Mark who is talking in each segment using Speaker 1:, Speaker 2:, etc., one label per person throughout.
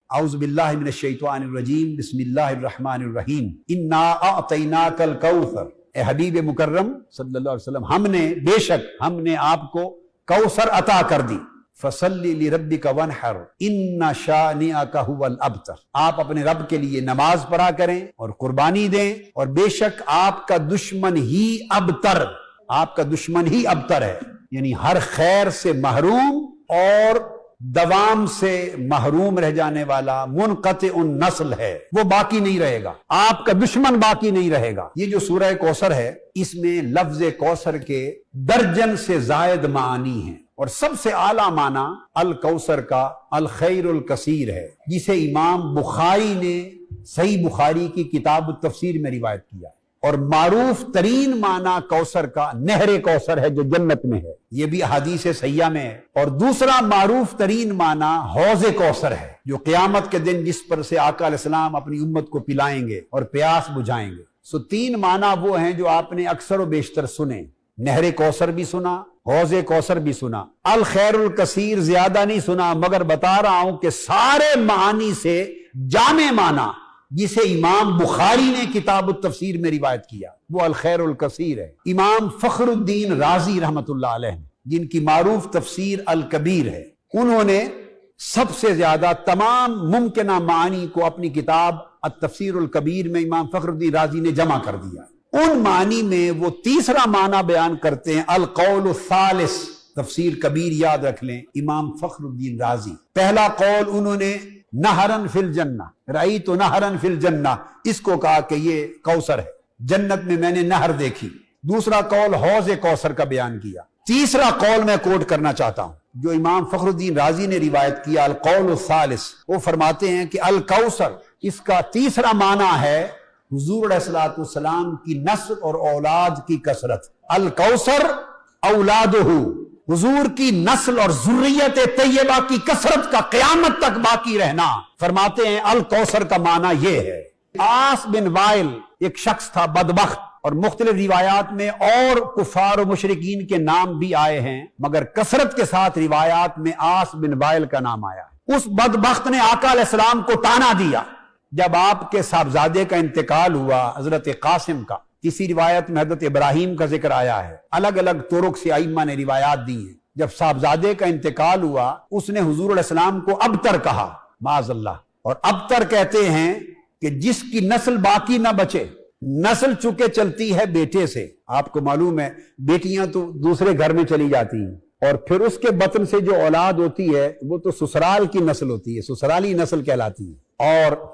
Speaker 1: اعوذ باللہ من الشیطان الرجیم، بسم اللہ الرحمن الرحیم، انا اعطیناک الکوثر، اے حبیب مکرم صلی اللہ علیہ وسلم، بے شک ہم نے آپ کو کوثر عطا کر دی، فصلی لربک وانحر ان شانئک هو الابتر، آپ اپنے رب کے لیے نماز پڑھا کریں اور قربانی دیں، اور بے شک آپ کا دشمن ہی ابتر، آپ کا دشمن ہی ابتر ہے، یعنی ہر خیر سے محروم اور دوام سے محروم رہ جانے والا منقطع النسل ہے، وہ باقی نہیں رہے گا، آپ کا دشمن باقی نہیں رہے گا۔ یہ جو سورہ کوثر ہے، اس میں لفظ کوثر کے درجن سے زائد معانی ہیں، اور سب سے اعلیٰ معنی الکوثر کا الخیر الکثیر ہے، جسے امام بخاری نے صحیح بخاری کی کتاب التفسیر میں روایت کیا ہے، اور معروف ترین معنی کوثر کا نہر کوثر ہے جو جنت میں ہے، یہ بھی احادیث صحیحہ میں ہے، اور دوسرا معروف ترین معنی حوض کوثر ہے، جو قیامت کے دن جس پر سے آقا علیہ السلام اپنی امت کو پلائیں گے اور پیاس بجھائیں گے۔ سو تین معنی وہ ہیں جو آپ نے اکثر و بیشتر سنے، نہر کوثر بھی سنا، حوض کوثر بھی سنا، الخیر الکثیر زیادہ نہیں سنا، مگر بتا رہا ہوں کہ سارے معانی سے جامع معنی جسے امام بخاری نے کتاب التفسیر میں روایت کیا وہ الخیر الکثیر ہے۔ امام فخر الدین رازی رحمت اللہ علیہ، جن کی معروف تفسیر الکبیر ہے، انہوں نے سب سے زیادہ تمام ممکنہ معانی کو اپنی کتاب التفسیر الکبیر میں امام فخر الدین رازی نے جمع کر دیا۔ ان معنی میں وہ تیسرا معنی بیان کرتے ہیں القول الثالث، تفسیر کبیر یاد رکھ لیں امام فخر الدین رازی۔ پہلا قول انہوں نے نہرن فی الجنہ، رأیت نہرن فی الجنہ، اس کو کہا کہ یہ کوثر ہے، جنت میں نے نہر دیکھی۔ دوسرا قول حوض کوثر کا بیان کیا۔ تیسرا قول میں کوٹ کرنا چاہتا ہوں جو امام فخر الدین رازی نے روایت کیا، القول الثالث، وہ فرماتے ہیں کہ الکوثر اس کا تیسرا معنی ہے حضور علیہ الصلوۃ والسلام کی نسل اور اولاد کی کثرت۔ الکوثر اولادہ، حضور کی نسل اور ذریت طیبہ کی کثرت کا قیامت تک باقی رہنا۔ فرماتے ہیں الکوثر کا معنی یہ ہے۔ آس بن وائل ایک شخص تھا بدبخت، اور مختلف روایات میں اور کفار و مشرکین کے نام بھی آئے ہیں، مگر کثرت کے ساتھ روایات میں آس بن وائل کا نام آیا۔ اس بدبخت نے آقا علیہ السلام کو تانا دیا جب آپ کے صاحبزادے کا انتقال ہوا، حضرت قاسم کا۔ کسی روایت میں حضرت ابراہیم کا ذکر آیا ہے، الگ الگ طرق سے ائمہ نے روایات دی ہیں۔ جب صاحبزادے کا انتقال ہوا، اس نے حضور علیہ السلام کو ابتر کہا، معاذ اللہ، اور ابتر کہتے ہیں کہ جس کی نسل باقی نہ بچے۔ نسل چونکہ چلتی ہے بیٹے سے، آپ کو معلوم ہے بیٹیاں تو دوسرے گھر میں چلی جاتی ہیں، اور پھر اس کے بطن سے جو اولاد ہوتی ہے وہ تو سسرال کی نسل ہوتی ہے، سسرالی نسل کہلاتی ہے، اور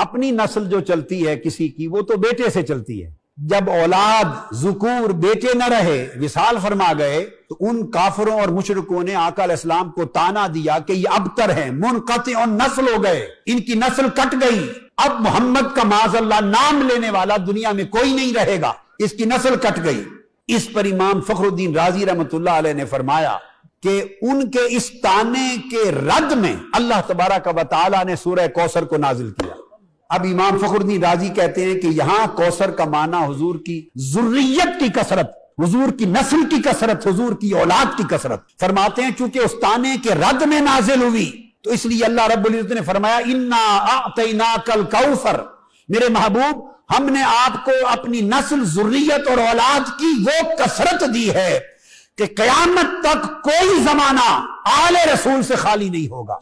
Speaker 1: اپنی نسل جو چلتی ہے کسی کی وہ تو بیٹے سے چلتی ہے۔ جب اولاد ذکور بیٹے نہ رہے، وصال فرما گئے، تو ان کافروں اور مشرکوں نے آقا علیہ السلام کو تانا دیا کہ یہ ابتر ہیں، منقطع النسل ہو گئے، ان کی نسل کٹ گئی، اب محمد کا معاذ اللہ نام لینے والا دنیا میں کوئی نہیں رہے گا، اس کی نسل کٹ گئی۔ اس پر امام فخر الدین رازی رحمت اللہ علیہ نے فرمایا کہ ان کے اس تانے کے رد میں اللہ تبارک و تعالی نے سورہ کوثر کو نازل کیا۔ اب امام فخر الدین رازی کہتے ہیں کہ یہاں کوثر کا معنی حضور کی ذریت کی کثرت، حضور کی نسل کی کثرت، حضور کی اولاد کی کثرت۔ فرماتے ہیں چونکہ اس تانے کے رد میں نازل ہوئی، تو اس لیے اللہ رب العزت نے فرمایا انا اعطیناک الکوثر، میرے محبوب ہم نے آپ کو اپنی نسل، ذریت اور اولاد کی وہ کثرت دی ہے کہ قیامت تک کوئی زمانہ آل رسول سے خالی نہیں ہوگا،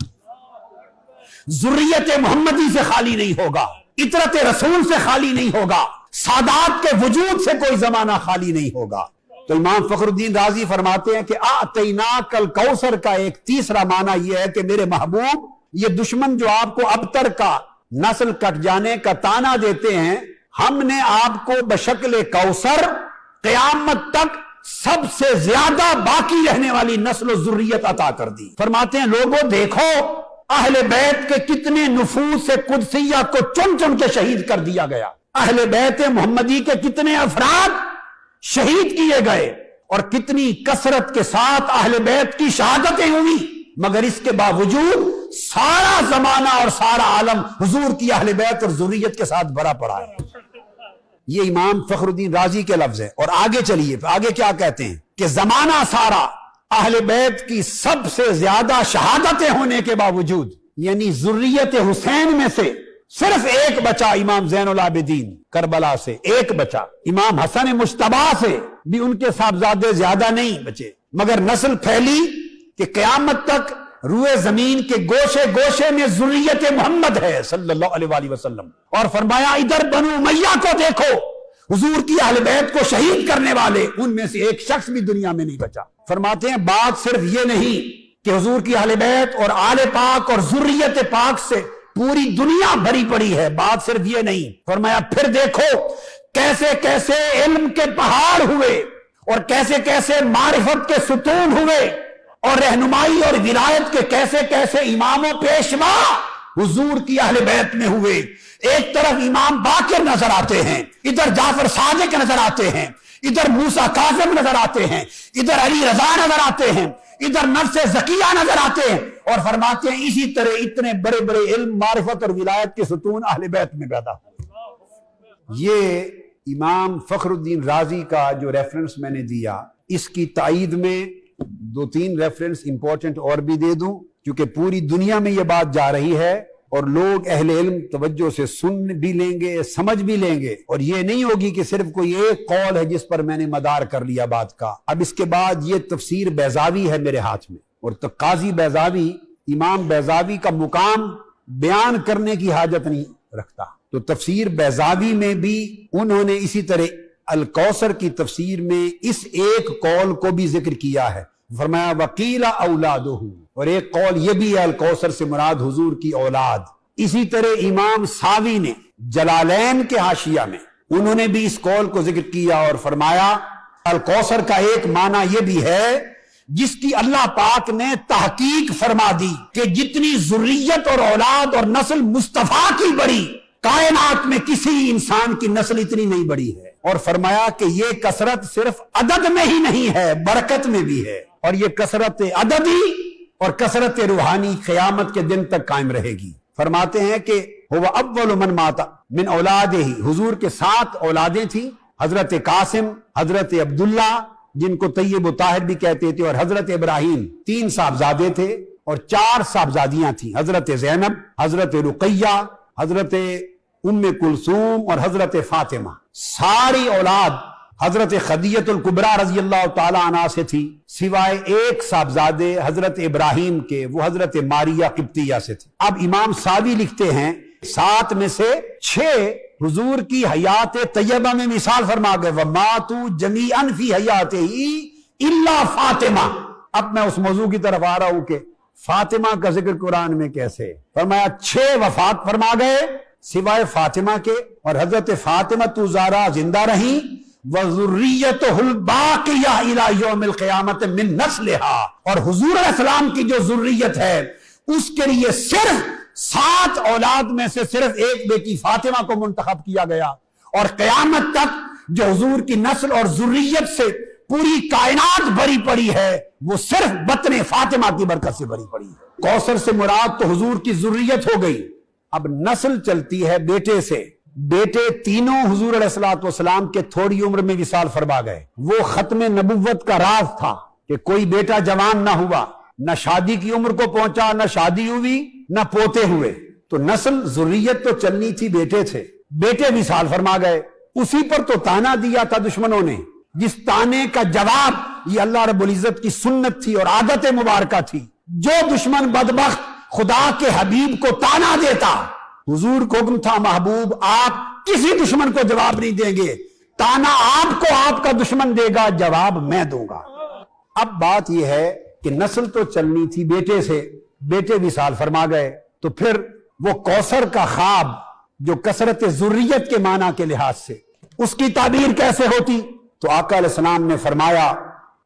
Speaker 1: ذریت محمدی سے خالی نہیں ہوگا، اطرت رسول سے خالی نہیں ہوگا، سادات کے وجود سے کوئی زمانہ خالی نہیں ہوگا۔ تو امام فخر الدین رازی فرماتے ہیں کہ اعطیناک الکوثر کا ایک تیسرا معنی یہ ہے کہ میرے محبوب یہ دشمن جو آپ کو ابتر کا، نسل کٹ جانے کا تانا دیتے ہیں، ہم نے آپ کو بشکل کوثر قیامت تک سب سے زیادہ باقی رہنے والی نسل و ذریت عطا کر دی۔ فرماتے ہیں لوگوں دیکھو اہل بیت کے کتنے نفوس قدسیہ کو چن چن کے شہید کر دیا گیا، اہل بیت محمدی کے کتنے افراد شہید کیے گئے، اور کتنی کثرت کے ساتھ اہل بیت کی شہادتیں ہوئی، مگر اس کے باوجود سارا زمانہ اور سارا عالم حضور کی اہل بیت اور ذریت کے ساتھ بھرا پڑا ہے۔ یہ امام فخر الدین رازی کے لفظ ہے۔ اور آگے چلیے، آگے کیا کہتے ہیں کہ زمانہ سارا اہل بیت کی سب سے زیادہ شہادتیں ہونے کے باوجود، یعنی ذریت حسین میں سے صرف ایک بچا امام زین العابدین کربلا سے، ایک بچا۔ امام حسن مجتبی سے بھی ان کے صاحبزادے زیادہ نہیں بچے، مگر نسل پھیلی کہ قیامت تک روئے زمین کے گوشے گوشے میں ذریت محمد ہے صلی اللہ علیہ وآلہ وسلم۔ اور فرمایا ادھر بنو امیہ کو دیکھو، حضور کی اہل بیت کو شہید کرنے والے ان میں سے ایک شخص بھی دنیا میں نہیں بچا۔ فرماتے ہیں بات صرف یہ نہیں کہ حضور کی اہل بیت اور آل پاک اور ذریت پاک سے پوری دنیا بھری پڑی ہے، بات صرف یہ نہیں، فرمایا پھر دیکھو کیسے کیسے علم کے پہاڑ ہوئے اور کیسے کیسے معرفت کے ستون ہوئے اور رہنمائی اور ولایت کے کیسے کیسے امام و پیشوا حضور کی اہل بیت میں ہوئے۔ ایک طرف امام باقر نظر آتے ہیں، ادھر جعفر صادق نظر آتے ہیں، ادھر موسیٰ کاظم نظر آتے ہیں، ادھر علی رضا نظر آتے ہیں، ادھر نفس زکیہ نظر آتے ہیں، اور فرماتے ہیں اسی طرح اتنے بڑے بڑے علم معرفت اور ولایت کے ستون اہل بیت میں پیدا ہوئے۔ یہ امام فخر الدین رازی کا جو ریفرنس میں نے دیا، اس کی تائید میں 2-3 ریفرنس امپورٹنٹ اور بھی دے دوں، کیونکہ پوری دنیا میں یہ بات جا رہی ہے اور لوگ اہل علم توجہ سے سن بھی لیں گے، سمجھ بھی لیں گے، اور یہ نہیں ہوگی کہ صرف کوئی ایک قول ہے جس پر میں نے مدار کر لیا بات کا۔ اب اس کے بعد یہ تفسیر بیضاوی ہے میرے ہاتھ میں، اور قاضی بیضاوی، امام بیضاوی کا مقام بیان کرنے کی حاجت نہیں رکھتا، تو تفسیر بیضاوی میں بھی انہوں نے اسی طرح الکوثر کی تفسیر میں اس ایک قول کو بھی ذکر کیا ہے، فرمایا وقیل اولادہ، اور ایک قول یہ بھی ہے الکوثر سے مراد حضور کی اولاد۔ اسی طرح امام ساوی نے جلالین کے حاشیہ میں انہوں نے بھی اس قول کو ذکر کیا اور فرمایا الکوثر کا ایک معنی یہ بھی ہے جس کی اللہ پاک نے تحقیق فرما دی کہ جتنی ذریت اور اولاد اور نسل مصطفیٰ کی بڑی، کائنات میں کسی انسان کی نسل اتنی نہیں بڑی ہے، اور فرمایا کہ یہ کثرت صرف عدد میں ہی نہیں ہے، برکت میں بھی ہے، اور یہ کثرت عددی اور کثرت روحانی قیامت کے دن تک قائم رہے گی۔ فرماتے ہیں کہ هو اول من مات من اولادہ، حضور کے 7 اولادیں تھیں، حضرت قاسم، حضرت عبداللہ جن کو طیب و طاہر بھی کہتے تھے، اور حضرت ابراہیم، 3 صاحبزادے تھے اور 4 صاحبزادیاں تھیں، حضرت زینب، حضرت رقیہ، حضرت ام کلثوم اور حضرت فاطمہ۔ ساری اولاد حضرت خدیجہ الکبریٰ رضی اللہ تعالی عنہ سے تھی، سوائے ایک صاحبزادے حضرت ابراہیم کے، وہ حضرت ماریہ قبطیہ سے تھی۔ اب امام ساوی لکھتے ہیں 7 میں سے 6 حضور کی حیات طیبہ میں مثال فرما گئے، وَمَاتُوا جَمِيعًا فِي حَيَاتِهِ إِلَّا فاطمہ۔ اب میں اس موضوع کی طرف آ رہا ہوں کہ فاطمہ کا ذکر قرآن میں کیسے، فرمایا 6 وفات فرما گئے سوائے فاطمہ کے، اور حضرت فاطمہ زہرا زندہ رہیں، وَذُرِّيَّتُهُ الْبَاقِيَةُ إِلَى يَوْمِ الْقِيَامَةِ مِن نَسْلِهَا، اور حضور علیہ السلام کی جو ذریت ہے اس کے لیے صرف 7 اولاد میں سے صرف ایک بیٹی فاطمہ کو منتخب کیا گیا، اور قیامت تک جو حضور کی نسل اور ذریت سے پوری کائنات بھری پڑی ہے وہ صرف بطن فاطمہ کی برکت سے بھری پڑی ہے۔ کوثر سے مراد تو حضور کی ذریت ہو گئی، اب نسل چلتی ہے بیٹے سے۔ بیٹے تینوں حضور علیہ السلام کے تھوڑی عمر میں وصال فرما گئے۔ وہ ختم نبوت کا راز تھا کہ کوئی بیٹا جوان نہ ہوا، نہ شادی کی عمر کو پہنچا، نہ شادی ہوئی، نہ پوتے ہوئے، تو نسل ذریت تو چلنی تھی بیٹے سے، بیٹے وصال فرما گئے۔ اسی پر تو تانا دیا تھا دشمنوں نے، جس تانے کا جواب یہ اللہ رب العزت کی سنت تھی اور عادت مبارکہ تھی۔ جو دشمن بدبخت خدا کے حبیب کو تانا دیتا، حضور کو حکم تھا محبوب آپ کسی دشمن کو جواب نہیں دیں گے، تانا آپ کو آپ کا دشمن دے گا، جواب میں دوں گا۔ اب بات یہ ہے کہ نسل تو چلنی تھی بیٹے سے، بیٹے وصال فرما گئے، تو پھر وہ کوثر کا خواب جو کثرت ذریت کے معنی کے لحاظ سے، اس کی تعبیر کیسے ہوتی؟ تو آقا علیہ السلام نے فرمایا،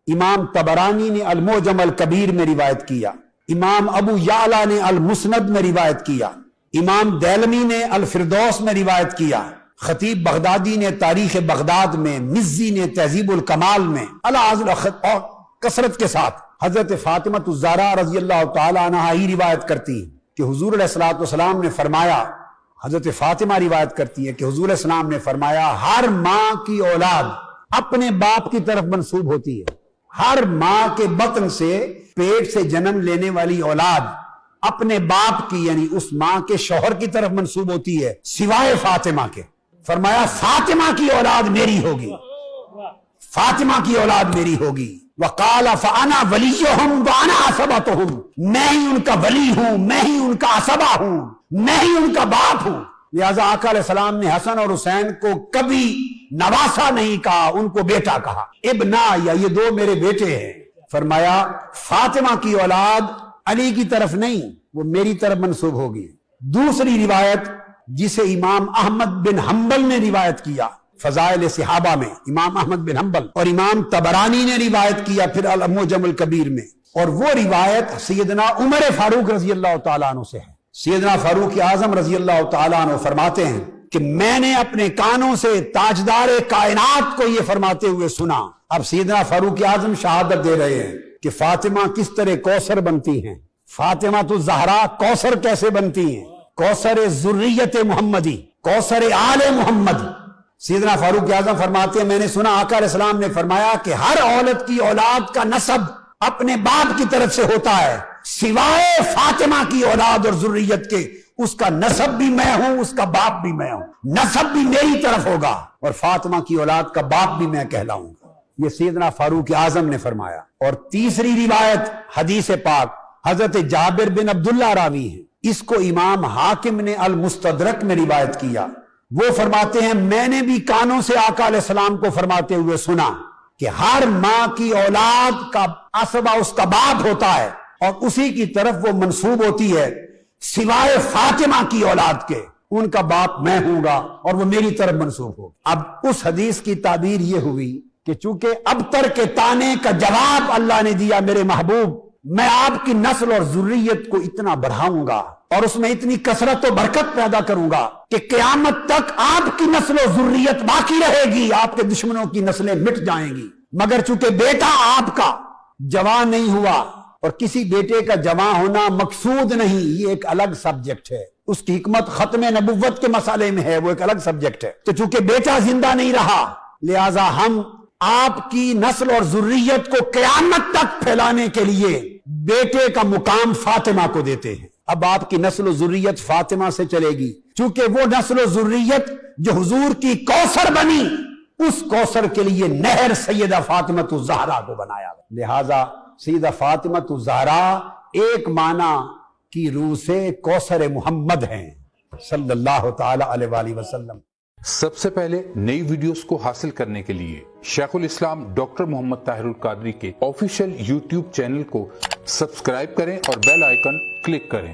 Speaker 1: امام طبرانی نے المعجم الکبیر میں روایت کیا، امام ابو یعلا نے المسند میں روایت کیا، امام دیلمی نے الفردوس میں روایت کیا، خطیب بغدادی نے تاریخ بغداد میں، مزی نے تہذیب الکمال میں، اور کثرت کے ساتھ حضرت فاطمہ الزہرا رضی اللہ تعالی عنہا ہی روایت کرتی ہیں کہ حضور علیہ السلام نے فرمایا، حضرت فاطمہ روایت کرتی ہے کہ حضور علیہ السلام نے فرمایا ہر ماں کی اولاد اپنے باپ کی طرف منسوب ہوتی ہے، ہر ماں کے بطن سے، پیٹ سے جنم لینے والی اولاد اپنے باپ کی یعنی اس ماں کے شوہر کی طرف منسوب ہوتی ہے سوائے فاطمہ کے. فرمایا فاطمہ کی اولاد میری ہوگی، فاطمہ کی اولاد میری ہوگی. وقال فانا ولیہم وانا عصبتہم، میں ہی ان کا ولی ہوں، میں ہی ان کا عصبہ ہوں، میں ہی ان کا باپ ہوں. لہذا آقا علیہ السلام نے حسن اور حسین کو کبھی نواسا نہیں کہا، ان کو بیٹا کہا. ابنا یا یہ دو میرے بیٹے ہیں. فرمایا فاطمہ کی اولاد علی کی طرف نہیں، وہ میری طرف منسوب ہوگی. دوسری روایت جسے امام احمد بن حنبل نے روایت کیا فضائل صحابہ میں، امام احمد بن حنبل اور امام طبرانی نے روایت کیا پھر المعجم الکبیر میں، اور وہ روایت سیدنا عمر فاروق رضی اللہ تعالیٰ عنہ سے ہے. سیدنا فاروق اعظم رضی اللہ تعالیٰ عنہ فرماتے ہیں کہ میں نے اپنے کانوں سے تاجدار کائنات کو یہ فرماتے ہوئے سنا. اب سیدنا فاروق اعظم شہادت دے رہے ہیں کہ فاطمہ کس طرح کوثر بنتی ہیں، فاطمہ تو زہرا کوثر کیسے بنتی ہیں، کوثر ذریت محمدی، کوثر آل محمد. سیدنا فاروق اعظم فرماتے ہیں میں نے سنا آقا علیہ السلام نے فرمایا کہ ہر عورت کی اولاد کا نسب اپنے باپ کی طرف سے ہوتا ہے سوائے فاطمہ کی اولاد اور ذریت کے، اس کا نسب بھی میں ہوں، اس کا باپ بھی میں ہوں، نسب بھی میری طرف ہوگا اور فاطمہ کی اولاد کا باپ بھی میں کہلاؤں گا. یہ سیدنا فاروق اعظم نے فرمایا. اور تیسری روایت حدیث پاک حضرت جابر بن عبداللہ راوی ہے، اس کو امام حاکم نے المستدرک میں روایت کیا. وہ فرماتے ہیں میں نے بھی کانوں سے آقا علیہ السلام کو فرماتے ہوئے سنا کہ ہر ماں کی اولاد کا عصبہ اس کا باپ ہوتا ہے اور اسی کی طرف وہ منسوب ہوتی ہے سوائے فاطمہ کی اولاد کے، ان کا باپ میں ہوں گا اور وہ میری طرف منسوب ہوگا. اب اس حدیث کی تعبیر یہ ہوئی کہ چونکہ ابتر کے تانے کا جواب اللہ نے دیا میرے محبوب، میں آپ کی نسل اور ذریت کو اتنا بڑھاؤں گا اور اس میں اتنی کثرت و برکت پیدا کروں گا کہ قیامت تک آپ کی نسل و ذریت باقی رہے گی، آپ کے دشمنوں کی نسلیں مٹ جائیں گی. مگر چونکہ بیٹا آپ کا جوان نہیں ہوا، اور کسی بیٹے کا جوان ہونا مقصود نہیں، یہ ایک الگ سبجیکٹ ہے، اس کی حکمت ختم نبوت کے مسئلے میں ہے، وہ ایک الگ سبجیکٹ ہے. تو چونکہ بیٹا زندہ نہیں رہا لہذا ہم آپ کی نسل اور ذریت کو قیامت تک پھیلانے کے لیے بیٹے کا مقام فاطمہ کو دیتے ہیں. اب آپ کی نسل و ذریت فاطمہ سے چلے گی، چونکہ وہ نسل و ذریت جو حضور کی کوثر بنی، اس کوثر کے لیے نہر سیدہ فاطمہ الزہرا کو بنایا. لہذا سیدہ فاطمہ الزہرا ایک معنی کی روح سے کوثر محمد ہیں صلی اللہ تعالی علیہ وآلہ وسلم.
Speaker 2: سب سے پہلے نئی ویڈیوز کو حاصل کرنے کے لیے شیخ الاسلام ڈاکٹر محمد طاہر القادری کے آفیشیل یوٹیوب چینل کو سبسکرائب کریں اور بیل آئیکن کلک کریں.